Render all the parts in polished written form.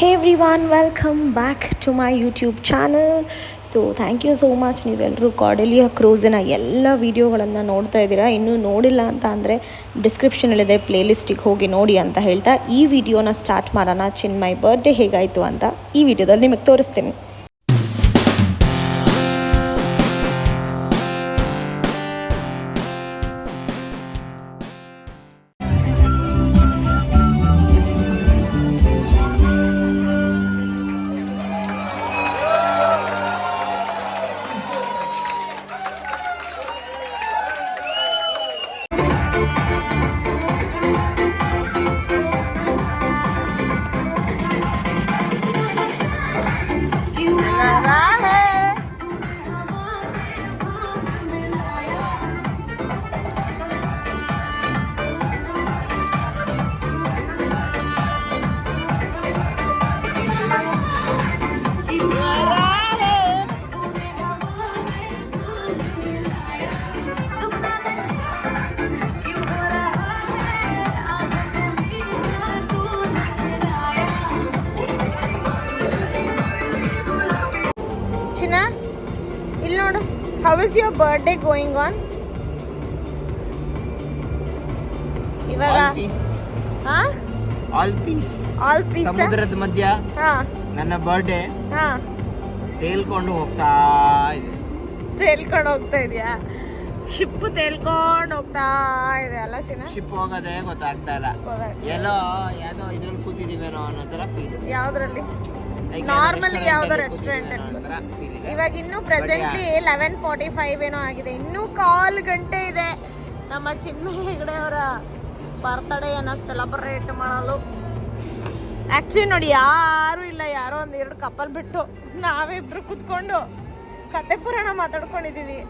Hey everyone, welcome back to my YouTube channel. So thank you so much. ನೀವೆಲ್ಲರೂ Cordelia ಕ್ರೂಸಿನ ಎಲ್ಲ ವೀಡಿಯೋಗಳನ್ನು ನೋಡ್ತಾ ಇದ್ದೀರಾ. ಇನ್ನೂ ನೋಡಿಲ್ಲ ಅಂತ ಅಂದರೆ ಡಿಸ್ಕ್ರಿಪ್ಷನಲ್ಲಿದೆ, ಪ್ಲೇಲಿಸ್ಟಿಗೆ ಹೋಗಿ ನೋಡಿ ಅಂತ ಹೇಳ್ತಾ ಈ ವಿಡಿಯೋನ ಸ್ಟಾರ್ಟ್ ಮಾಡೋಣ. ಚಿನ್ಮಯ್ ಬರ್ಡೇ ಹೇಗಾಯಿತು ಅಂತ ಈ ವಿಡಿಯೋದಲ್ಲಿ ನಿಮಗೆ ತೋರಿಸ್ತೀನಿ. How is your birthday going on? All peace. Huh? All peace. All peace. ಸಮುದ್ರದ ಮಧ್ಯ ನನ್ನ ಬರ್ಡೇ ತೇಲ್ಕೊಂಡು ಹೋಗ್ತಾ ಇದೆ. ತೇಲ್ಕೊಂಡು ಹೋಗ್ತಾ ಇದೆಯಾ? ಶಿಪ್ ತೇಲ್ಕೊಂಡು ಹೋಗ್ತಾ ಇದೆ ಅಲ್ಲ ಚಿನ್ನ? ಶಿಪ್ ಹೋಗೋದೇ ಗೊತ್ತಾಗ್ತಾ ಇಲ್ಲ. ಎಲ್ಲೋ ಯಾವುದೋ ಇದ್ರಲ್ಲಿ ಕೂತಿದೀವೇನೋ ಅನ್ನೋ ತರ ಫೀಲ್. ಯಾವ್ದ್ರಲ್ಲಿ? ನಾರ್ಮಲಿ ಯಾವ್ದೋ ರೆಸ್ಟೋರೆಂಟ್. ಇವಾಗ ಇನ್ನೂ ಪ್ರೆಸೆಂಟ್ಲಿ 11:45 ಏನೋ ಆಗಿದೆ. ಇನ್ನೂ 1/4 ಗಂಟೆ ಇದೆ ನಮ್ಮ ಚಿನ್ಮಯ್ ಹೆಗಡೆ ಅವರ ಬರ್ತ್ಡೇಯನ್ನು ಸೆಲೆಬ್ರೇಟ್ ಮಾಡಲು. ಆ್ಯಕ್ಚುಲಿ ನೋಡಿ, ಯಾರೂ ಇಲ್ಲ, ಯಾರೋ ಒಂದೆರಡು ಕಪಲ್ ಬಿಟ್ಟು ನಾವಿಬ್ರು ಕೂತ್ಕೊಂಡು ಕತೆ ಪುರಾಣ ಮಾತಾಡ್ಕೊಂಡಿದ್ದೀವಿ.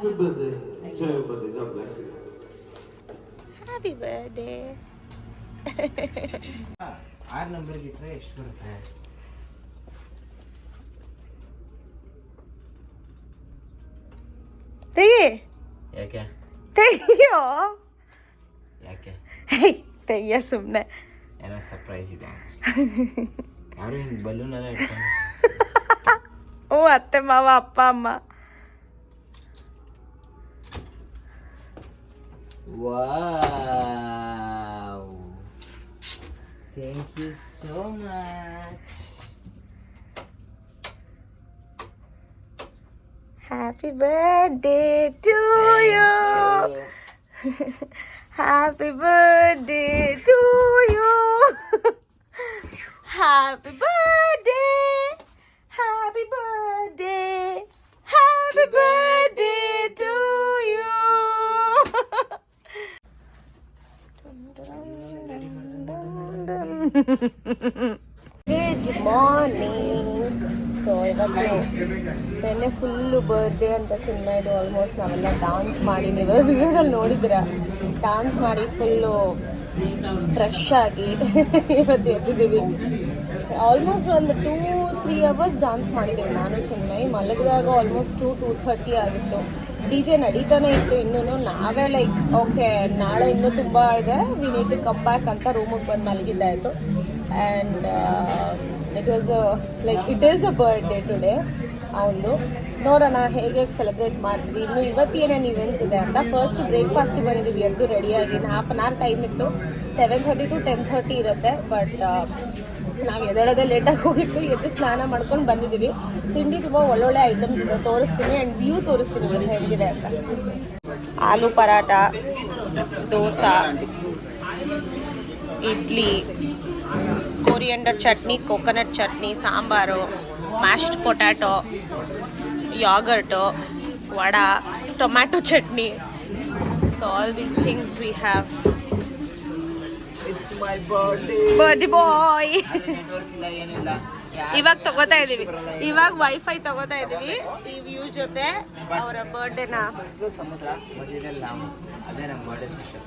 Happy birthday. Enjoy your birthday. God bless you. Happy birthday. 6 number ಇಟ್ರೆ ಎಷ್ಟು ಬರುತ್ತೆ? ತೆಗಿ. ಯಾಕೆ? ತೆಗಿಯೋ. ಯಾಕೆ? ತೆಗಿಯ ಸುಮ್ಮನೆ. ಏನೋ ಸರ್ಪ್ರೈಸ್ ಇದೆ. ಯಾರು ಹಿಂಗೆ ಬಲೂನ್ ಎಲ್ಲ ಇಟ್ಕೊಂಡು? ಓ, ಅತ್ತೆ ಮಾವ, ಅಪ್ಪ ಅಮ್ಮ. Wow! Thank you so much. Happy birthday to you. Happy birthday to you. Happy birthday. Happy birthday. Happy birthday to you. Good morning. So ಇವತ್ತು ನೆನ್ನೆ ಫುಲ್ಲು ಬರ್ಡೇ ಅಂತ ಚಿನ್ಮಯದು. ಆಲ್ಮೋಸ್ಟ್ ನಾವೆಲ್ಲ ಡಾನ್ಸ್ ಮಾಡಿ, ನೀವು ವಿಡಿಯೋದಲ್ಲಿ ನೋಡಿದ್ದೀರ, ಡಾನ್ಸ್ ಮಾಡಿ ಫುಲ್ಲು ಫ್ರೆಶ್ ಆಗಿ ಇವತ್ತು ಎದ್ದಿದ್ದೀವಿ. ಆಲ್ಮೋಸ್ಟ್ ಒಂದು 2-3 ಅವರ್ಸ್ ಡಾನ್ಸ್ ಮಾಡಿದ್ದೀವಿ ನಾನು ಚಿನ್ಮಯ್. ಮಲಗಿದಾಗ ಆಲ್ಮೋಸ್ಟ್ 2-2:30 ಆಗಿತ್ತು. DJ ನಡೀತಾನೆ ಇತ್ತು. ಇನ್ನೂ ನಾವೇ ಲೈಕ್ ಓಕೆ, ನಾಳೆ ಇನ್ನೂ ತುಂಬ ಇದೆ, we need to come back ಅಂತ ರೂಮಿಗೆ ಬಂದು ಮಲಗಿದ್ದಾಯಿತು. And it was it is a birthday today ಅವನು. ನೋಡೋಣ ಹೇಗೆ ಸೆಲೆಬ್ರೇಟ್ ಮಾಡ್ತೀವಿ. ಇನ್ನು ಇವತ್ತು ಏನೇನು ಇವೆಂಟ್ಸ್ ಇದೆ ಅಂತ. ಫಸ್ಟ್ ಬ್ರೇಕ್ಫಾಸ್ಟಿಗೆ ಬಂದಿದ್ದೀವಿ ಎದ್ದು ರೆಡಿಯಾಗಿ. 1/2 hour ಟೈಮ್ ಇತ್ತು. 7:30 to 10:30 ಇರುತ್ತೆ. ಬಟ್ ನಾವು ಎದ್ದೇಳೋದೇ ಲೇಟಾಗಿ ಹೋಗಿತ್ತು. ಎದ್ದು ಸ್ನಾನ ಮಾಡ್ಕೊಂಡು ಬಂದಿದ್ದೀವಿ. ತಿಂಡಿ ತುಂಬ ಒಳ್ಳೊಳ್ಳೆ ಐಟಮ್ಸ್ ಇದೆ, ತೋರಿಸ್ತೀನಿ. ಆ್ಯಂಡ್ ವ್ಯೂ ತೋರಿಸ್ತೀನಿ ಇವತ್ತು ಹೇಗಿದೆ ಅಂತ. Aloo paratha, dosa, idli, coriander chutney, coconut chutney, sambar, mashed potato, yogurt, vada, tomato chutney. So all these things we have. It's my birthday. Birthday boy. Network ಇಲ್ಲ ಏನಿಲ್ಲ. ಇವಾಗ ತಗೋತಾ ಇದೀವಿ, ಇವಾಗ ವೈಫೈ ತಗೋತಾ ಇದೀವಿ ಈ ವ್ಯೂ ಜೊತೆ ಅವರ ಬರ್ಡೇನ. ಸುತ್ತಲೂ ಸಮುದ್ರ, ಮಧ್ಯದಲ್ಲಿ ನಾವು. ಅದೇ ನಮ್ಮ birthday special.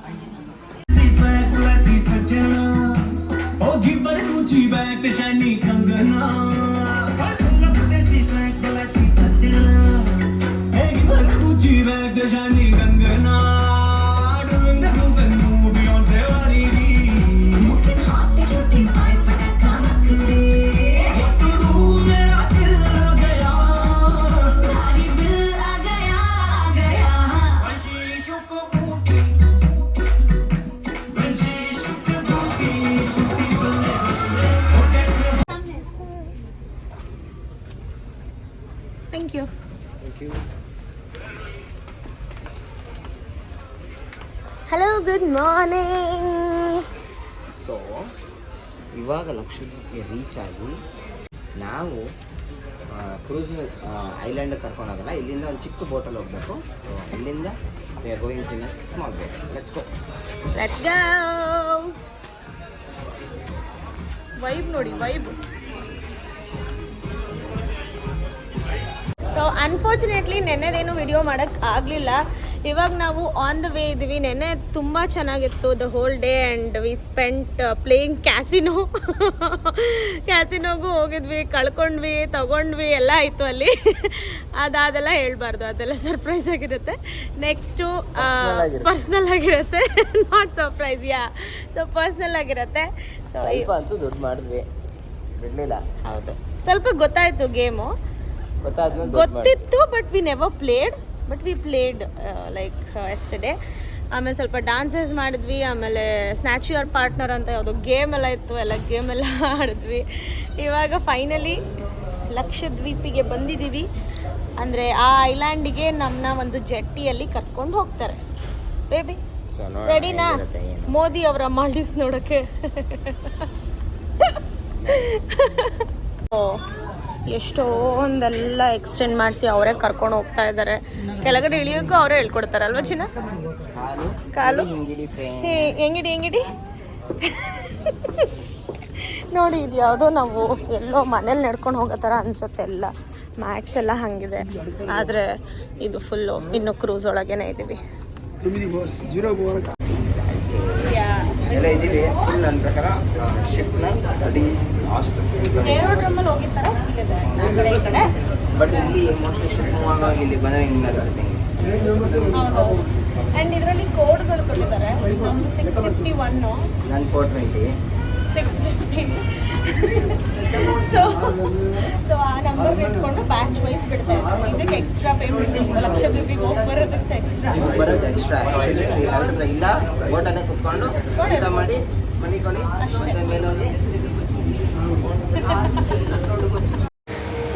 Thank you. Hello, good morning. So ಇವಾಗ ಲಕ್ಷದ್ವೀಪ್ಗೆ ರೀಚ್ ಆಗಿ ನಾವು ಕ್ರೂಸ್ನ ಐಲ್ಯಾಂಡ್ ಕರ್ಕೊಂಡೋಗಲ್ಲ, ಇಲ್ಲಿಂದ ಒಂದು ಚಿಕ್ಕ ಬೋಟಲ್ಲಿ ಹೋಗಬೇಕು. ಸೊ ಇಲ್ಲಿಂದ we are going to small boat. Let's go. Let's go. Vibe ನೋಡಿ, ವೈಬ್. ಸೊ ಅನ್ಫಾರ್ಚುನೇಟ್ಲಿ ನೆನ್ನೆದೇನು ವಿಡಿಯೋ ಮಾಡೋಕ್ಕೆ ಆಗಲಿಲ್ಲ. ಇವಾಗ ನಾವು ಆನ್ ದ ವೇ ಇದ್ದೀವಿ. ನೆನ್ನೆ ತುಂಬ ಚೆನ್ನಾಗಿತ್ತು the whole day and we spent playing ಕ್ಯಾಸಿನೋಗೂ ಹೋಗಿದ್ವಿ, ಕಳ್ಕೊಂಡ್ವಿ, ತಗೊಂಡ್ವಿ, ಎಲ್ಲ ಆಯಿತು ಅಲ್ಲಿ. ಅದೆಲ್ಲ ಹೇಳ್ಬಾರ್ದು, ಅದೆಲ್ಲ ಸರ್ಪ್ರೈಸ್ ಆಗಿರುತ್ತೆ. ನೆಕ್ಸ್ಟು ಪರ್ಸ್ನಲ್ ಆಗಿರುತ್ತೆ. Not surprise, yeah. So personal ಆಗಿರುತ್ತೆ. ಸೊ ಸ್ವಲ್ಪ ಅಂತೂ ದುಡ್ಡು ಮಾಡಿದ್ವಿ, ಬಿಡಲಿಲ್ಲ. ಹೌದು, ಸ್ವಲ್ಪ ಗೊತ್ತಾಯಿತು ಗೇಮು, ಗೊತ್ತಿತ್ತು. But we never played, but we played like yesterday. ಆಮೇಲೆ ಸ್ವಲ್ಪ ಡಾನ್ಸಸ್ ಮಾಡಿದ್ವಿ. ಆಮೇಲೆ ಸ್ನ್ಯಾಚ್ ಯುವರ್ ಪಾರ್ಟ್ನರ್ ಅಂತ ಯಾವುದೋ ಗೇಮ್ ಎಲ್ಲ ಇತ್ತು, ಎಲ್ಲ ಗೇಮೆಲ್ಲ ಆಡಿದ್ವಿ. ಇವಾಗ ಫೈನಲಿ ಲಕ್ಷದ್ವೀಪಿಗೆ ಬಂದಿದ್ದೀವಿ. ಅಂದರೆ ಆ ಐಲ್ಯಾಂಡಿಗೆ ನಮ್ಮನ್ನ ಒಂದು ಜೆಟ್ಟಿಯಲ್ಲಿ ಕರ್ಕೊಂಡು ಹೋಗ್ತಾರೆ. ಬೇಬಿ ರೆಡಿನಾ? ಮೋದಿ ಅವರ ಮಾಲ್ಡೀವ್ಸ್ ನೋಡೋಕ್ಕೆ. ಎಷ್ಟೊಂದೆಲ್ಲ ಎಕ್ಸ್ಟೆಂಡ್ ಮಾಡಿಸಿ ಅವರೇ ಕರ್ಕೊಂಡು ಹೋಗ್ತಾ ಇದ್ದಾರೆ. ಕೆಳಗಡೆ ಇಳಿಯೋಕ್ಕೂ ಅವರೇ ಹೇಳ್ಕೊಡ್ತಾರೆ ಅಲ್ವಾ ಚಿನ್ನ? ಕಾಲು ಹೆಂಗಿಡಿ ನೋಡಿ. ಇದು ಯಾವುದೋ ನಾವು ಎಲ್ಲೋ ಮನೇಲಿ ನಡ್ಕೊಂಡು ಹೋಗೋ ಥರ ಅನ್ಸುತ್ತೆ. ಎಲ್ಲ ಮ್ಯಾಟ್ಸ್ ಎಲ್ಲ ಹಾಗಿದೆ, ಆದರೆ ಇದು ಫುಲ್ಲು ಇನ್ನು ಕ್ರೂಸ್ ಒಳಗೇನೆ ಇದ್ದೀವಿ. ಎಲ್ಲ ಇದ್ದೀವಿ ಫುಲ್. ನನ್ನ ಪ್ರಕಾರ ಶಿಪ್ನ ಅಡಿ ಲಾಸ್ಟ್ ಏರೋಡ್ರಮ್ಮಲ್ಲಿ ಹೋಗಿರ್ತಾರ ಬಟ್ ಇಲ್ಲಿ ಮೋಸ್ಟ್ಲಿ ಶಿಪ್ ಮೂವ್ ಆಗುವಾಗ ಇಲ್ಲಿ ಬಂದರೆ ಹಿಂಗೆ ಅನ್ಸುತ್ತೆ. ಆ್ಯಂಡ್ ಇದರಲ್ಲಿ ಕೋಡ್ಗಳು ಕೊಟ್ಟಿದ್ದಾರೆ. ಒಂದು 651, ನಾನು 420, 650. ಸೊ ಆ ನಂಬರ್ ಇಟ್ಕೊಂಡು ಬ್ಯಾಚ್ ವೈಸ್ ಬಿಡ್ತಾ ಇದ್ದಾರೆ. ಇದಕ್ಕೆ ಎಕ್ಸ್ಟ್ರಾ ಪೇಮೆಂಟ್. ಲಕ್ಷದ್ವೀಪಿಗೆ ಹೋಗಿ ಬರೋದಕ್ಕೆ ಎಕ್ಸ್ಟ್ರಾ ಆ್ಯಕ್ಚುಲಿ ಇಲ್ಲ, ಬೋಟಲ್ಲೇ ಕುತ್ಕೊಂಡು ಊಟ ಮಾಡಿ ಮನಿಕೊಂಡು ಮತ್ತೆ ಮೇಲೆ ಹೋಗಿ.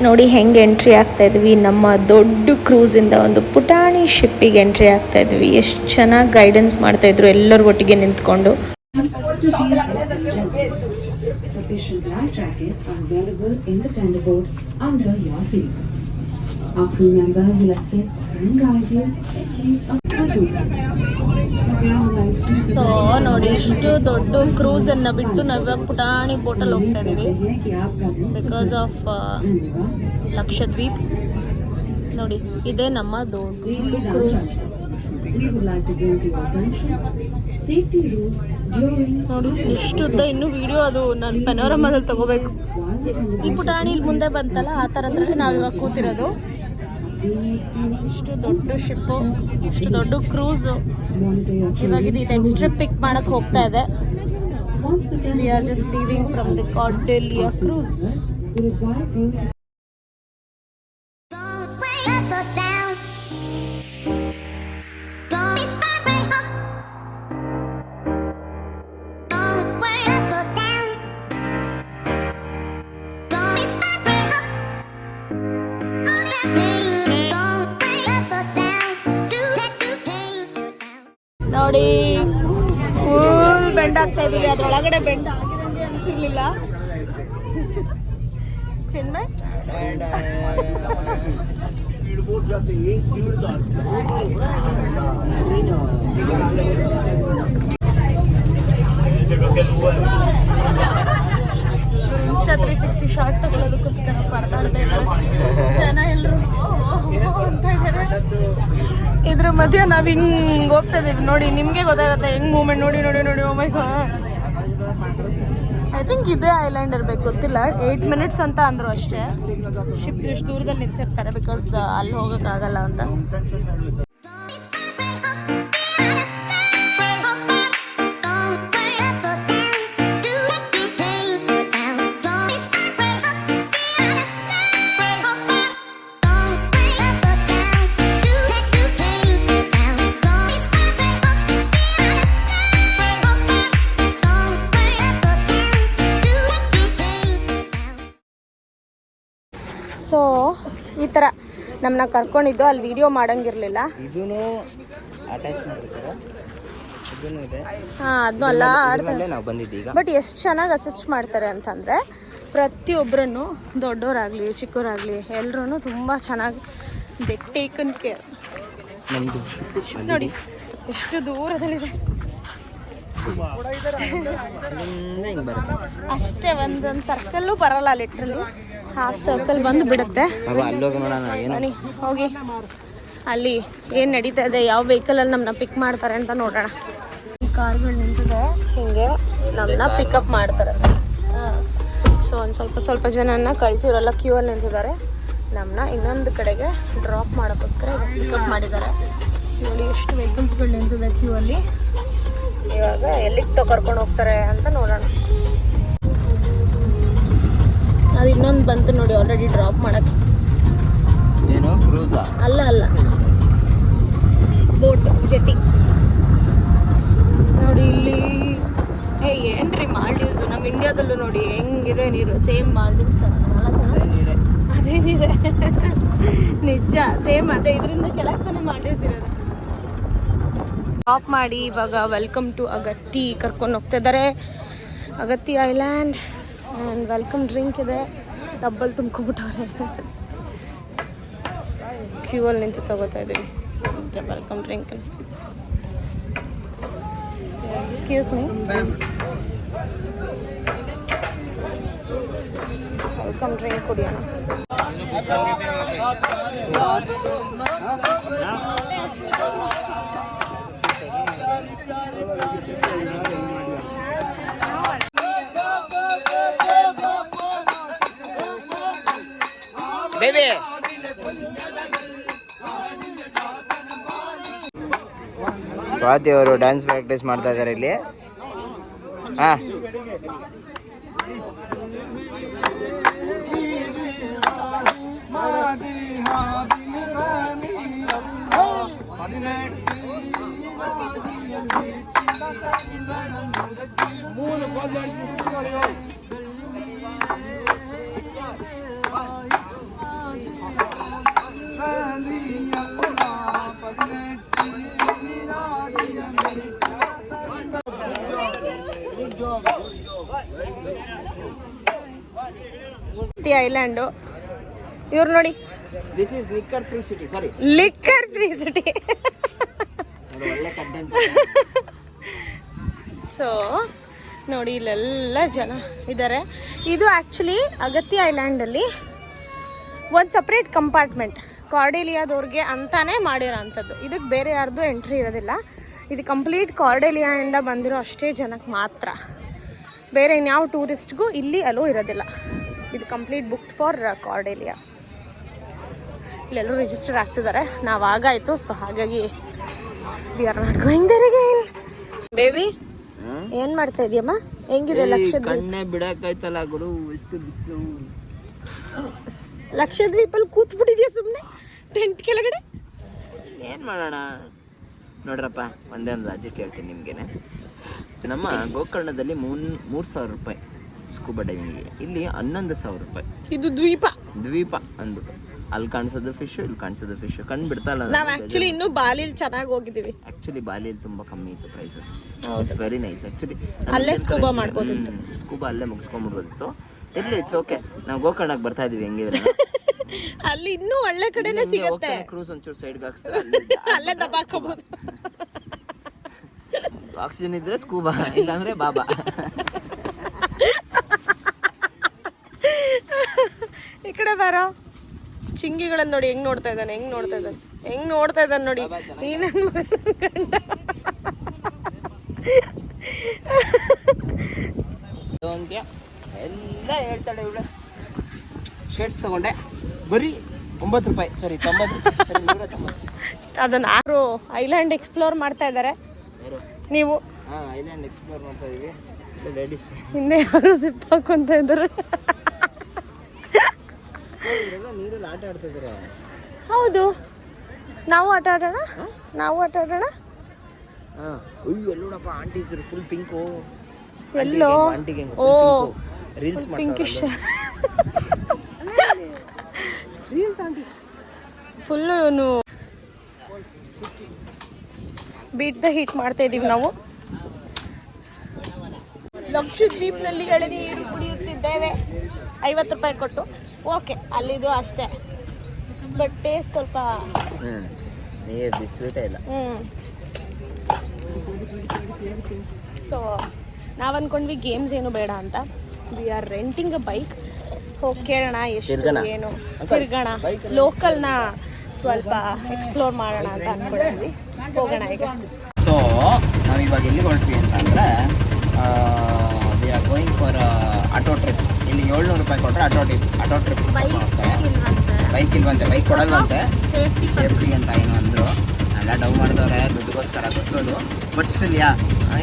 ನೋಡಿ ಹೆಂಗೆ ಎಂಟ್ರಿ ಆಗ್ತಾ ಇದ್ವಿ. ನಮ್ಮ ದೊಡ್ಡ ಕ್ರೂಸಿಂದ ಒಂದು ಪುಟಾಣಿ ಶಿಪ್ಪಿಗೆ ಎಂಟ್ರಿ ಆಗ್ತಾ ಇದ್ವಿ. ಎಷ್ಟು ಚೆನ್ನಾಗಿ ಗೈಡೆನ್ಸ್ ಮಾಡ್ತಾಯಿದ್ರು ಎಲ್ಲರ ಒಟ್ಟಿಗೆ ನಿಂತ್ಕೊಂಡು. Sufficient life jackets are available in the tender boat under your seat. Our crew members will assist and guide you in case of emergency. So ನೋಡಿ, ಇಷ್ಟು ದೊಡ್ಡ ಕ್ರೂಸನ್ನು ಬಿಟ್ಟು ನಾವು ಇವಾಗ ಪುಟಾಣಿ ಬೋಟಲ್ಲಿ ಹೋಗ್ತಾ ಇದ್ದೀವಿ ಬಿಕಾಸ್ ಆಫ್ ಲಕ್ಷದ್ವೀಪ್. ನೋಡಿ, ಇದೇ ನಮ್ಮ ದೊಡ್ಡ ಕ್ರೂಸ್. ನೋಡಿ ಇಷ್ಟುದ್ದ. ಇನ್ನೂ ವಿಡಿಯೋ ಅದು ನಾನು ಪೆನೋರಮಾದಲ್ಲಿ ತಗೋಬೇಕು. ಈ ಪುಟಾಣಿ ಇಲ್ಲಿ ಮುಂದೆ ಬಂತಲ್ಲ, ಆ ಥರದ್ರಲ್ಲಿ ನಾವು ಇವಾಗ ಕೂತಿರೋದು. ಇಷ್ಟು ದೊಡ್ಡ ಶಿಪ್ಪು, ಇಷ್ಟು ದೊಡ್ಡ ಕ್ರೂಸು. ಇವಾಗ ಇದು ನೆಕ್ಸ್ಟ್ ಟ್ರಿಪ್ ಪಿಕ್ ಮಾಡಕ್ಕೆ ಹೋಗ್ತಾ ಇದೆ. We are just leaving from the Cordelia cruise. ನೋಡಿ ಫುಲ್ ಬೆಂಡ್ ಆಗ್ತಾ ಇದೀವಿ. ಅದ್ರೊಳಗಡೆ ಬೆಂಡ್ ಆಗಿರಂಗೆ ಅನ್ಸಿರ್ಲಿಲ್ಲ. ಚಿನ್ಮಯ್ ಸ್ಕ್ರೀನು ಇನ್ಸ್ಟಾ 360 ಶಾರ್ಟ್ ತಗೊಳ್ಳೋದಕ್ಕೋಸ್ಕರ ಪರದಾಡ್ತಾ ಇದ್ದಾರೆ ಜನ ಎಲ್ಲರೂ ಅಂತ ಇದ್ದಾರೆ. ಇದ್ರ ಮಧ್ಯೆ ನಾವು ಹಿಂಗೆ ಹೋಗ್ತಾ ಇದೀವಿ ನೋಡಿ, ನಿಮಗೆ ಗೊತ್ತಾಗುತ್ತೆ ಹೆಂಗ್ ಮೂಮೆಂಟ್. ನೋಡಿ ನೋಡಿ ನೋಡಿ, ಓ ಮೈ ಗಾಡ್. ಐ ಥಿಂಕ್ ಇದೇ ಐಲ್ಯಾಂಡ್ ಇರ್ಬೇಕು, ಗೊತ್ತಿಲ್ಲ. 8 ಮಿನಿಟ್ಸ್ ಅಂತ ಅಂದರು ಅಷ್ಟೇ. ಶಿಪ್ ಇಷ್ಟು ದೂರದಲ್ಲಿ ನಿಲ್ಸಿರ್ತಾರೆ ಬಿಕಾಸ್ ಅಲ್ಲಿ ಹೋಗೋಕ್ಕಾಗಲ್ಲ ಅಂತ. ಸೊ ಈ ಥರ ನಮ್ಮನ್ನ ಕರ್ಕೊಂಡಿದ್ದು, ಅಲ್ಲಿ ವಿಡಿಯೋ ಮಾಡೋಂಗಿರಲಿಲ್ಲ. ಇದೂ ಅಟ್ಯಾಚ್ ಮಾಡಿರ್ತಾರೆ, ಇದೂ ಇದೆ. ಹಾಂ, ಅದನ್ನೂ ಅಲ್ಲ ಆದ್ಮೇಲೆ ನಾವು ಬಂದಿದ್ದೀಗ. ಬಟ್ ಎಷ್ಟು ಚೆನ್ನಾಗಿ ಅಸಿಸ್ಟ್ ಮಾಡ್ತಾರೆ ಅಂತಂದರೆ ಪ್ರತಿಯೊಬ್ಬರನ್ನು, ದೊಡ್ಡವರಾಗಲಿ ಚಿಕ್ಕವರಾಗಲಿ ಎಲ್ಲರೂ ತುಂಬ ಚೆನ್ನಾಗಿ ದೆ ಟೇಕನ್ ಕೇರ್. ನಮ್ಮದು ನೋಡಿ ಎಷ್ಟು ದೂರದಲ್ಲಿದೆ, ಹಿಂಗೆ ಬರುತ್ತೆ ಅಷ್ಟೇ. ಒಂದೊಂದು ಸರ್ಕಲ್ಲು ಬರಲ್ಲ, ಲಿಟ್ರಲಿ ಹಾಫ್ ಸರ್ಕಲ್ ಬಂದು ಬಿಡುತ್ತೆ. ಅಲ್ಲೋಗಿ ನೋಡೋಣ ಏನು ಬನ್ನಿ ಹೋಗಿ ಅಲ್ಲಿ ಏನು ನಡೀತಾ ಇದೆ, ಯಾವ ವೆಹಿಕಲಲ್ಲಿ ನಮ್ಮನ್ನ ಪಿಕ್ ಮಾಡ್ತಾರೆ ಅಂತ ನೋಡೋಣ. ಈ ಕಾರ್ಗಳು ನಿಂತಿದೆ, ಹೀಗೆ ನಮ್ಮನ್ನ ಪಿಕಪ್ ಮಾಡ್ತಾರೆ. ಸೊ ಒಂದು ಸ್ವಲ್ಪ ಜನನ ಕಳಿಸಿರೋಲ್ಲ, ಕ್ಯೂ ಅಲ್ಲಿ ನಿಂತಿದ್ದಾರೆ. ನಮ್ಮನ್ನ ಇನ್ನೊಂದು ಕಡೆಗೆ ಡ್ರಾಪ್ ಮಾಡೋಕ್ಕೋಸ್ಕರ ಪಿಕಪ್ ಮಾಡಿದ್ದಾರೆ. ನೋಡಿ ಎಷ್ಟು ವೆಹಿಕಲ್ಸ್ಗಳು ನಿಂತಿದೆ ಕ್ಯೂ ಅಲ್ಲಿ. ಇವಾಗ ಎಲ್ಲಿಗೆ ಕರ್ಕೊಂಡು ಹೋಗ್ತಾರೆ ಅಂತ ನೋಡೋಣ. ಅದು ಇನ್ನೊಂದು ಬಂತು ನೋಡಿ, ಆಲ್ರೆಡಿ ಡ್ರಾಪ್ ಮಾಡೋಕ್ಕೆ. ಏನು ಕ್ರೂಸಾ? ಅಲ್ಲ ಬೋಟ್ ಜೆಟ್ಟಿ ನೋಡಿ ಇಲ್ಲಿ. ಏನ್ರಿ ಮಾಲ್ಡೀವ್ಸು, ನಮ್ಮ ಇಂಡಿಯಾದಲ್ಲೂ ನೋಡಿ ಹೆಂಗಿದೆ ನೀರು, ಸೇಮ್ ಮಾಲ್ಡೀವ್ಸ್ ಥರ ಅಲ್ಲ? ಚೆನ್ನಾಗಿ ಅದೇ ನೀರೇ ನಿಜ, ಸೇಮ್ ಅದೇ. ಇದರಿಂದ ಕೆಳಗೆ ತಾನೇ ಮಾಲ್ಡೀವ್ಸ್ ಇರೋದು. ಡ್ರಾಪ್ ಮಾಡಿ ಇವಾಗ ವೆಲ್ಕಮ್ ಟು ಅಗತ್ತಿ ಕರ್ಕೊಂಡು ಹೋಗ್ತಾ ಇದ್ದಾರೆ. Agatti island and welcome drink ಇದೆ. ಡಬ್ಬಲ್ ತುಂಬ್ಕೊಂಬಿಟ್ಟವ್ರೆ, ಕ್ಯೂ ಅಲ್ಲಿ ನಿಂತು ತಗೋತಾ ಇದ್ದೀವಿ welcome drink. Excuse me, welcome drink ಕುಡಿಯೋಣ. ಬೇಬಿ ಸ್ವಾತಿ ಅವರು ಡ್ಯಾನ್ಸ್ ಪ್ರಾಕ್ಟೀಸ್ ಮಾಡ್ತಾ ಇದ್ದಾರೆ ಇಲ್ಲಿ. ಹಾಂ, ಐಲ್ಯಾಂಡು ಇವ್ರು ನೋಡಿ, this is liquor free city. Sorry, liquor free city. ಒಳ್ಳೆ ಕಂಟೆಂಟ್. ಸೊ ನೋಡಿ ಇಲ್ಲೆಲ್ಲ ಜನ ಇದ್ದಾರೆ. ಇದು ಆ್ಯಕ್ಚುಲಿ ಅಗತ್ತಿ ಐಲ್ಯಾಂಡಲ್ಲಿ ಒಂದು ಸಪ್ರೇಟ್ ಕಂಪಾರ್ಟ್ಮೆಂಟ್ ಕಾರ್ಡೆಲಿಯಾದವ್ರಿಗೆ ಅಂತಾನೆ ಮಾಡಿರೋ ಅಂಥದ್ದು. ಇದಕ್ಕೆ ಬೇರೆ ಯಾರ್ದು ಎಂಟ್ರಿ ಇರೋದಿಲ್ಲ. ಇದು ಕಂಪ್ಲೀಟ್ ಕಾರ್ಡೆಲಿಯಾಯಿಂದ ಬಂದಿರೋ ಅಷ್ಟೇ ಜನಕ್ಕೆ ಮಾತ್ರ, ಬೇರೆ ಇನ್ಯಾವ ಟೂರಿಸ್ಟ್ಗೂ ಇಲ್ಲಿ ಅಲೋ ಇರೋದಿಲ್ಲ. ಇದು ಕಂಪ್ಲೀಟ್ ಬುಕ್ಡ್ ಫಾರ್ ಕಾರ್ಡೆಲಿಯಾ. ಇಲ್ಲೆಲ್ಲರೂ ರಿಜಿಸ್ಟರ್ ಆಗ್ತಿದ್ದಾರೆ. ನಾವು ಆಗಾಯಿತು, ಸೊ ಹಾಗಾಗಿ we are not going there again. Baby ಏನು ಮಾಡ್ತಾ ಇದೆಯಮ್ಮ? ಹೆಂಗಿದೆ ಲಕ್ಷದ್ವೀಪ? ಕಣ್ಣೇ ಬಿಡಕ್ಕಾಯ್ತಲ್ಲ ಗುರು, ಎಷ್ಟು ಬಿಸಿಲು. ಲಕ್ಷದ್ವೀಪಲ್ಲಿ ಕೂತ್ಬಿಟ್ಟಿದ್ಯಾ ಸುಮ್ಮನೆ ಟೆಂಟ್ ಕೆಳಗಡೆ? ಏನು ಮಾಡೋಣ ನೋಡ್ರಪ್ಪ, ಒಂದೇ ಒಂದು ರಾಜ್ಯ ಕೇಳ್ತೀನಿ ನಿಮಗೇನೆ. ನಮ್ಮ ಗೋಕರ್ಣದಲ್ಲಿ 3,000 ರೂಪಾಯಿ ಸ್ಕೂಬಾ ಡೈವಿಂಗಿಗೆ, ಇಲ್ಲಿ 11,000 ರೂಪಾಯಿ. ಇದು ದ್ವೀಪ ಅಂದ್ಬಿಟ್ಟು ಅಲ್ಲಿ ಕಾಣಿಸೋದು ಫಿಶ್, ಇಲ್ಲಿ ಕಾಣಿಸೋದು ಫಿಶ್, ಕಣ್ಣು ಬಿಡ್ತಲ್ಲ. ನಾವು ಆ್ಯಕ್ಚುಲಿ ಇನ್ನೂ ಬಾಲಿಲಿ ಚೆನ್ನಾಗಿ ಹೋಗಿದ್ದೀವಿ. ಆ್ಯಕ್ಚುಲಿ ಬಾಲಿಯಲ್ಲಿ ತುಂಬ ಕಮ್ಮಿ ಇತ್ತು prices. It's very nice actually. ಅಲ್ಲೇ ಸ್ಕೂಬಾ ಮಾಡ್ಬೋದಿತ್ತು. ಸ್ಕೂಬಾ ಅಲ್ಲೇ ಮುಗಿಸ್ಕೊಂಡ್ಬಿಡ್ಬೋದಿತ್ತು. ಇರ್ಲಿ ಇಟ್ಸ್ ಓಕೆ. ನಾವು ಗೋಕರ್ಣಕ್ಕೆ ಬರ್ತಾ ಇದೀವಿ ಹೆಂಗಿದ್ರೆ. ಅಲ್ಲಿ ಇನ್ನೂ ಒಳ್ಳೆ ಕಡೆನೇ ಸಿಗುತ್ತೆ. ಕ್ರೂಸ್ ಒಂಚೂರು ಸೈಡ್ಗೆ ಅಲ್ಲೇ ದಬ್ಬಾಕೋಬಹುದು. ಆಕ್ಸಿಜನ್ ಇದ್ರೆ ಸ್ಕೂಬಾ, ಇಲ್ಲಾಂದ್ರೆ ಬಾಬಾ. ಈ ಕಡೆ ಬಾರೋ. ಚಿಂಗಿಗಳನ್ನ ನೋಡಿ ಹೆಂಗ್ ನೋಡ್ತಾ ಇದ್ದಾನೆ, ಹೆಂಗ್ ನೋಡ್ತಾ ಇದ್ದಾನೆ ನೋಡಿ. ಎಲ್ಲ ಹೇಳ್ತಾಳೆ ಇವಳು. ಶರ್ಟ್ಸ್ ತಗೊಂಡೆ ಬರೀ 9 ರೂಪಾಯಿ, ಸಾರಿ 90. ಅದನ್ನ ಯಾರು ಐಲ್ಯಾಂಡ್ ಎಕ್ಸ್ಪ್ಲೋರ್ ಮಾಡ್ತಾ ಇದ್ದಾರೆ. ನೀವು ಐಲ್ಯಾಂಡ್ ಎಕ್ಸ್ಪ್ಲೋರ್ ಮಾಡ್ತಾ ಇದೀವಿ. ಲೇಡೀಸ್ ಹಿಂದೆ ಯಾರು ಜಿಪ್ ಹಾಕೊಂತ ಇದ್ದಾರೆ. ನೀರಲ್ಲಿ ಆಟ ಆಡ್ತಾ ಇದ್ದಾರೆ. ಹೌದು, ನಾವು ಆಟ ಆಡೋಣ. ಅಯ್ಯೋ ನೋಡಪ್ಪ, ಆಂಟಿ ಫುಲ್ ಪಿಂಕು. ಎಲ್ಲೋ ಓ ರೀಲ್ಸ್ ಪಿಂಕಿಶ್ ಫುಲ್ಲು ಇವನು ಬೀಟ್ ದ ಹೀಟ್ ಮಾಡ್ತಾ ಇದೀವಿ ನಾವು. ಲಕ್ಷದ್ವೀಪ್ನಲ್ಲಿ ಎಳನೀರು ಕುಡಿಯುತ್ತಿದ್ದೇವೆ 50 ರೂಪಾಯಿ ಕೊಟ್ಟು. ಓಕೆ, ಅಲ್ಲಿದು ಅಷ್ಟೇ, ಬಟ್ ಟೇಸ್ಟ್ ಸ್ವಲ್ಪ ನೀರು ಬಿಸಿಬಿಟ್ಟೇ ಇಲ್ಲ. ಸೊ ನಾವು ಅಂದ್ಕೊಂಡ್ವಿ ಗೇಮ್ಸ್ ಏನು ಬೇಡ ಅಂತ. We are renting a bike. ಹೋಗಿ ಕೇಳೋಣ ಎಷ್ಟು ಏನು, ತಿರ್ಗೋಣ, ಲೋಕಲ್ನ ಸ್ವಲ್ಪ ಎಕ್ಸ್ಪ್ಲೋರ್ ಮಾಡೋಣ ಅಂತ ಅಂದ್ಕೊಂಡಿದ್ವಿ. ಹೋಗೋಣ ಈಗ. ಸೊ ನಾವು ಇವಾಗ ಎಲ್ಲಿಗೆ ಹೊರಟ್ವಿ ಅಂತಂದರೆ we are going for auto trip. ಇಲ್ಲಿ 700 ರೂಪಾಯಿ ಕೊಟ್ಟರೆ ಆಟೋ ಟ್ರಿಪ್ ಬೈಕ್ ಇಲ್ವಂತೆ, ಬೈಕ್ ಕೊಡಲ್ವಂತೆ, ಸೇಫ್ಟಿ ಅಂತ ಏನು ಅಂದರು. ಎಲ್ಲ ಡೌ ಮಾಡಿದವ್ರೆ ದುಡ್ಡುಗೋಸ್ಕರ ಗೊತ್ತೋದು. ಬಟ್ ಸ್ಟಿಲ್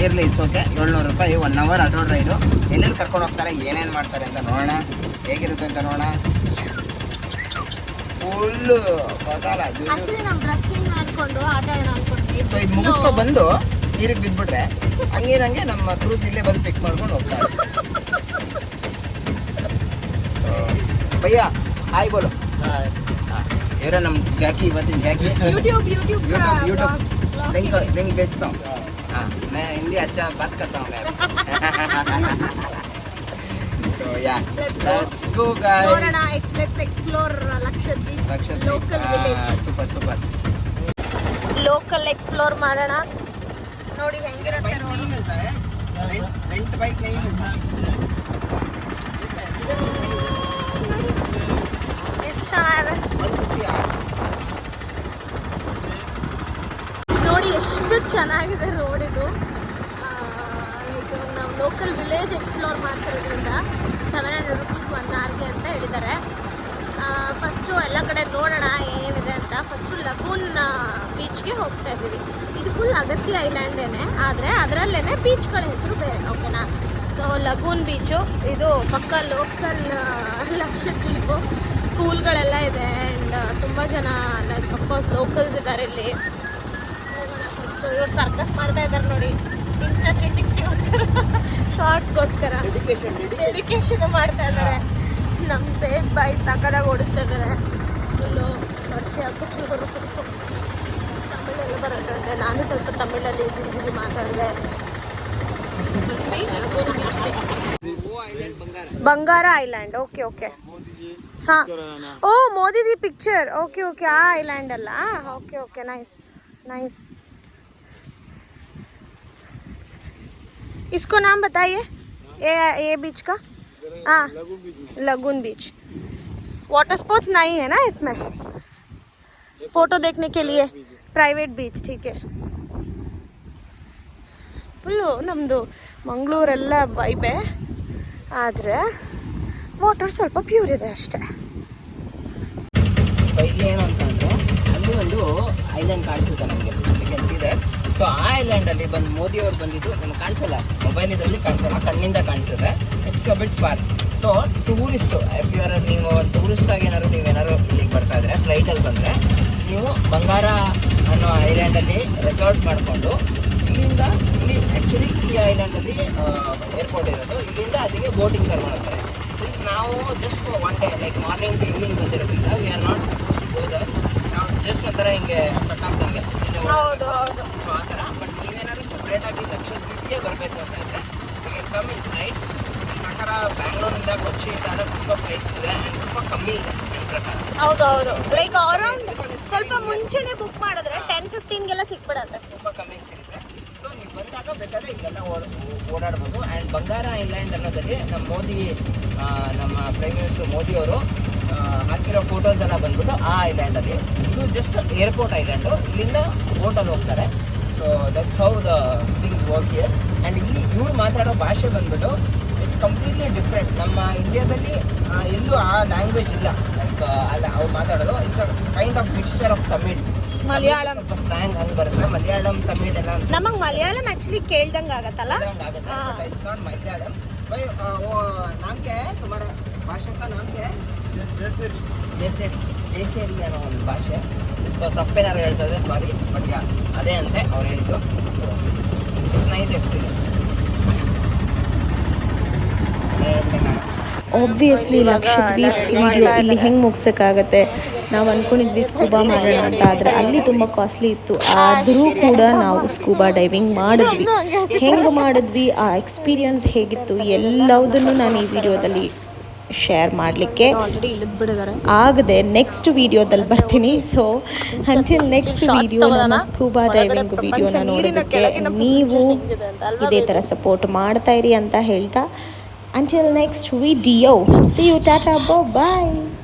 ಇರಲಿ, ಇಟ್ಸ್ ಓಕೆ. 700 ರೂಪಾಯಿ 1 ಅವರ್ ಆಟೋ ರೈಡು. ಎಲ್ಲೆಲ್ಲಿ ಕರ್ಕೊಂಡು ಹೋಗ್ತಾರೆ, ಏನೇನು ಮಾಡ್ತಾರೆ ಅಂತ ನೋಡೋಣ, ಹೇಗಿರುತ್ತೆ ಅಂತ ನೋಡೋಣ. ಫುಲ್ಲು ಗೊತ್ತಲ್ಲ. ಸೊ ಇದು ಮುಗಿಸ್ಕೊ ಬಂದು ನೀರಿಗೆ ಬಿದ್ದುಬಿಟ್ರೆ ಹಂಗೆ ನಮ್ಮ ಕ್ರೂಸ್ ಇಲ್ಲೇ ಬಂದು ಪಿಕ್ ಮಾಡ್ಕೊಂಡು ಹೋಗ್ತಾರೆ. ಭಯ್ಯ ಹಾಯ್ ಬೋಲು. ಇವರೇ ನಮ್ಮ ಜಾಕಿ, ಇವತ್ತಿನ ಜಾಕಿ. यूट्यूब लिंक बेचता हूँ. हाँ, मैं हिंदी अच्छा बात करता हूँ. So yeah, let's go guys. Let's explore Lakshadweep. Local village. Super. Local explore ಮಾಡೋಣ. ನೋಡಿ ಹೆಂಗಿರುತ್ತೆ ರೋಡ್. रेंट बाइक नहीं मिलता. ಎಷ್ಟು ಚೆನ್ನಾಗಿದೆ ನೋಡಿ, ಎಷ್ಟು ಚೆನ್ನಾಗಿದೆ ರೋಡ್ ಇದು. ಲೈಕ್ ನಾವು ಲೋಕಲ್ ವಿಲೇಜ್ ಎಕ್ಸ್ಪ್ಲೋರ್ ಮಾಡ್ತಿರೋದ್ರಿಂದ 700 ರೂಪೀಸ್ 1 ಅವರ್ಗೆ ಅಂತ ಹೇಳಿದ್ದಾರೆ. ಫಸ್ಟು ಎಲ್ಲ ಕಡೆ ನೋಡೋಣ ಏನೇನಿದೆ ಅಂತ. ಫಸ್ಟು ಲಗೂನ್ ಬೀಚ್ಗೆ ಹೋಗ್ತಾ ಇದ್ದೀವಿ. ಇದು ಫುಲ್ ಅಗತ್ಯ ಐಲ್ಯಾಂಡೇನೆ, ಆದರೆ ಅದರಲ್ಲೇ ಬೀಚ್ಗಳ ಹೆಸರು ಬೇರೆ. ಓಕೆನಾ? ಸೊ ಲಗೂನ್ ಬೀಚು ಇದು ಪಕ್ಕ ಲೋಕಲ್ ಲಕ್ಷದ್ವೀಪು. ಸ್ಕೂಲ್ಗಳೆಲ್ಲ ಇದೆ ಆ್ಯಂಡ್ ತುಂಬ ಜನ ಲೈಕ್ ಅಫ್ಕೋರ್ಸ್ ಲೋಕಲ್ಸ್ ಇದ್ದಾರೆ ಇಲ್ಲಿ. ಹೋಗೋಣ ಫಸ್ಟು. ಇವ್ರು ಸರ್ಕಸ್ ಮಾಡ್ತಾ ಇದ್ದಾರೆ ನೋಡಿ, ಇನ್ಸ್ಟಾ 360ಗೋಸ್ಕರ, ಶಾರ್ಟ್ಗೋಸ್ಕರ ಡೆಡಿಕೇಶನ್ ಮಾಡ್ತಾ ಇದ್ದಾರೆ. ನಮ್ಮ ಸೇಫ್ ಬಾಯ್ ಸಕ್ಕದಾಗಿ ಓಡಿಸ್ತಾ ಇದ್ದಾರೆ. ಫುಲ್ಲು ಪರಿಚಯ ತಮಿಳೆಲ್ಲ ಬರುತ್ತೆ. ನಾನು ಸ್ವಲ್ಪ ತಮಿಳಲ್ಲಿ ಜಿಂಜಿಗಿ ಮಾತಾಡಿದೆ. ಬಂಗಾರ ಐಲ್ಯಾಂಡ್. ಓಕೆ हाँ ओ मोदी दी पिक्चर. ओके आ आइलैंड अल्ला. Okay nice. इसको नाम बताइए ये बीच का. हाँ, लगून बीच. वाटर स्पोर्ट्स नहीं है ना इसमें? फोटो देखने के लिए प्राइवेट बीच. ठीक है. ಫುಲ್ಲು ನಮ್ಮದು ಮಂಗಳೂರೆಲ್ಲ ವೈಬೆ, ಆದರೆ ವಾಟರ್ ಸ್ವಲ್ಪ ಪ್ಯೂರ್ ಇದೆ ಅಷ್ಟೇ. ಸೊ ಇಲ್ಲಿ ಏನು ಅಂತಂದರೆ ಅಲ್ಲಿ ಒಂದು ಐಲ್ಯಾಂಡ್ ಕಾಣಿಸುತ್ತೆ ನಮಗೆ, ಇದೆ. ಸೊ ಆ ಐಲ್ಯಾಂಡಲ್ಲಿ ಬಂದು ಮೋದಿಯವ್ರು ಬಂದಿದ್ದು ನಮ್ಗೆ ಕಾಣಿಸಲ್ಲ, ಮೊಬೈಲ್ ಇದರಲ್ಲಿ ಕಾಣಿಸಲ್ಲ, ಕಣ್ಣಿಂದ ಕಾಣಿಸುತ್ತೆ. It's a bit for. So tourist ನೀವು ಟೂರಿಸ್ಟ್ ಆಗಿ ನೀವೇನಾದ್ರು ಇಲ್ಲಿಗೆ ಬರ್ತಾ ಇದ್ರೆ ಫ್ಲೈಟಲ್ಲಿ ಬಂದರೆ ನೀವು ಬಂಗಾರ ಅನ್ನೋ ಐಲ್ಯಾಂಡಲ್ಲಿ ರೆಸಾರ್ಟ್ ಮಾಡಿಕೊಂಡು ಇಲ್ಲಿಂದ ಇಲ್ಲಿ ಆ್ಯಕ್ಚುಲಿ ಈ ಐಲ್ಯಾಂಡಲ್ಲಿ ಏರ್ಪೋರ್ಟ್ ಇರೋದು, ಇಲ್ಲಿಂದ ಅಲ್ಲಿಗೆ ಬೋಟಿಂಗ್ ಕರ್ಕೊಂಡು ಹೋಗ್ತಾರೆ. ಸಿನ್ಸ್ ನಾವು just 1 day like morning to evening ಬಂದಿರೋದ್ರಿಂದ ವಿ ಆರ್ ನಾಟ್ ಹೋದ, ನಾವು ಜಸ್ಟ್ ಒಂಥರ ಹಿಂಗೆ ಕಟ್ಟಾಗ್ದಂಗೆ ಹೌದು. ಸೊ ಆ ಥರ. ಬಟ್ ನೀವೇನಾದ್ರು ಸಪ್ರೇಟಾಗಿ ಲಕ್ಷದ್ವೀಪ್ಗೆ ಬರಬೇಕು ಅಂತ ಇದ್ದರೆ you can come in flight. ಪ್ರಕಾರ ಬ್ಯಾಂಗ್ಳೂರಿಂದ ಕೊಚ್ಚಿಯಿಂದ ತುಂಬ ಫ್ಲೈಟ್ಸ್ ಇದೆ ಆ್ಯಂಡ್ ತುಂಬ ಕಮ್ಮಿ ಇದೆ ನನ್ನ ಪ್ರಕಾರ. ಹೌದು ಲೈಕ್ ಅರೌಂಡ್ ಸ್ವಲ್ಪ ಮುಂಚೆನೆ ಬುಕ್ ಮಾಡಿದ್ರೆ 10-15ಗೆಲ್ಲ ಸಿಕ್ಬಿಡತ್ತೆ. ತುಂಬ ಕಮ್ಮಿ ಸಿಗುತ್ತೆ. ಸೊ ನೀವು ಬಂದಾಗ ಬೇಕಾದ್ರೆ ಇಲ್ಲೆಲ್ಲ ಓಡಾಡ್ಬೋದು. ಆ್ಯಂಡ್ ಬಂಗಾರ ಐಲ್ಯಾಂಡ್ ಅನ್ನೋದಲ್ಲಿ ನಮ್ಮ ಪ್ರೈಮ್ ಮಿನಿಸ್ಟರ್ ಮೋದಿ ಅವರು ಹಾಕಿರೋ ಫೋಟೋಸ್ ಎಲ್ಲ ಬಂದ್ಬಿಟ್ಟು ಆ ಐಲ್ಯಾಂಡಲ್ಲಿ. ಇದು ಜಸ್ಟ್ ಏರ್ಪೋರ್ಟ್ ಐಲ್ಯಾಂಡು. ಇಲ್ಲಿಂದ ಬೋಟಲ್ಲಿ ಹೋಗ್ತಾರೆ. So that's how the things work here. And ಇಲ್ಲಿ ಇವ್ರು ಮಾತಾಡೋ ಭಾಷೆ ಬಂದ್ಬಿಟ್ಟು ಇಟ್ಸ್ ಕಂಪ್ಲೀಟ್ಲಿ ಡಿಫ್ರೆಂಟ್. ನಮ್ಮ ಇಂಡಿಯಾದಲ್ಲಿ ಎಲ್ಲೂ ಆ ಲ್ಯಾಂಗ್ವೇಜ್ ಇಲ್ಲ. ಲೈಕ್ ಅಲ್ಲ ಅವ್ರು ಮಾತಾಡೋದು it's a kind of mixture of Tamil, Malayalam, ಸ್ವಲ್ಪ ಸ್ಲ್ಯಾಂಗ್ ಹಂಗೆ ಬರುತ್ತೆ. ಮಲಯಾಳಂ ತಮಿಳ್ ಎಲ್ಲ ನಮಗೆ ಮಲಯಾಳಂ ಆ್ಯಕ್ಚುಲಿ ಕೇಳ್ದಂಗೆ ಆಗತ್ತಲ್ಲ. आಗುತ್ತೆ. It's not Malayalam. भाई वो नाम क्या है तुम्हारा भाषा का नाम क्या है? ದೇಸೇರಿ ಅನ್ನೋ ಒಂದು ಭಾಷೆ. ಸೊ ತಪ್ಪೇನಾದ್ರು ಹೇಳ್ತಿದ್ರೆ ಸಾರಿ, ಬಟ್ ಯಾ ಅದೇ ಅಂತೆ ಅವ್ರು ಹೇಳಿದ್ದು. It's nice experience. Obviously Lakshadweep video ಇಲ್ಲಿ ಹೆಂಗೆ ಮುಗ್ಸೋಕ್ಕಾಗತ್ತೆ. ನಾವು ಅಂದ್ಕೊಂಡಿದ್ವಿ ಸ್ಕೂಬಾ ಮಾಡೋಣ ಅಂತ, ಆದರೆ ಅಲ್ಲಿ ತುಂಬ ಕಾಸ್ಟ್ಲಿ ಇತ್ತು. ಆದರೂ ಕೂಡ ನಾವು ಸ್ಕೂಬಾ ಡೈವಿಂಗ್ ಮಾಡಿದ್ವಿ. ಹೆಂಗೆ ಮಾಡಿದ್ವಿ, ಆ ಎಕ್ಸ್ಪೀರಿಯನ್ಸ್ ಹೇಗಿತ್ತು ಎಲ್ಲವುದನ್ನು ನಾನು ಈ ವಿಡಿಯೋದಲ್ಲಿ ಶೇರ್ ಮಾಡಲಿಕ್ಕೆ ಆಗದೆ ನೆಕ್ಸ್ಟ್ ವಿಡಿಯೋದಲ್ಲಿ ಬರ್ತೀನಿ. ಸೊ ಅಂಟಿಲ್ ನೆಕ್ಸ್ಟ್ ವಿಡಿಯೋ ನನ್ನ ಸ್ಕೂಬಾ ಡೈವಿಂಗ್ ವಿಡಿಯೋನ ನೋಡೋದಕ್ಕೆ ನೀವು ಇದೇ ಥರ ಸಪೋರ್ಟ್ ಮಾಡ್ತಾ ಇರಿ ಅಂತ ಹೇಳ್ತಾ until next video, see you, tata, bye.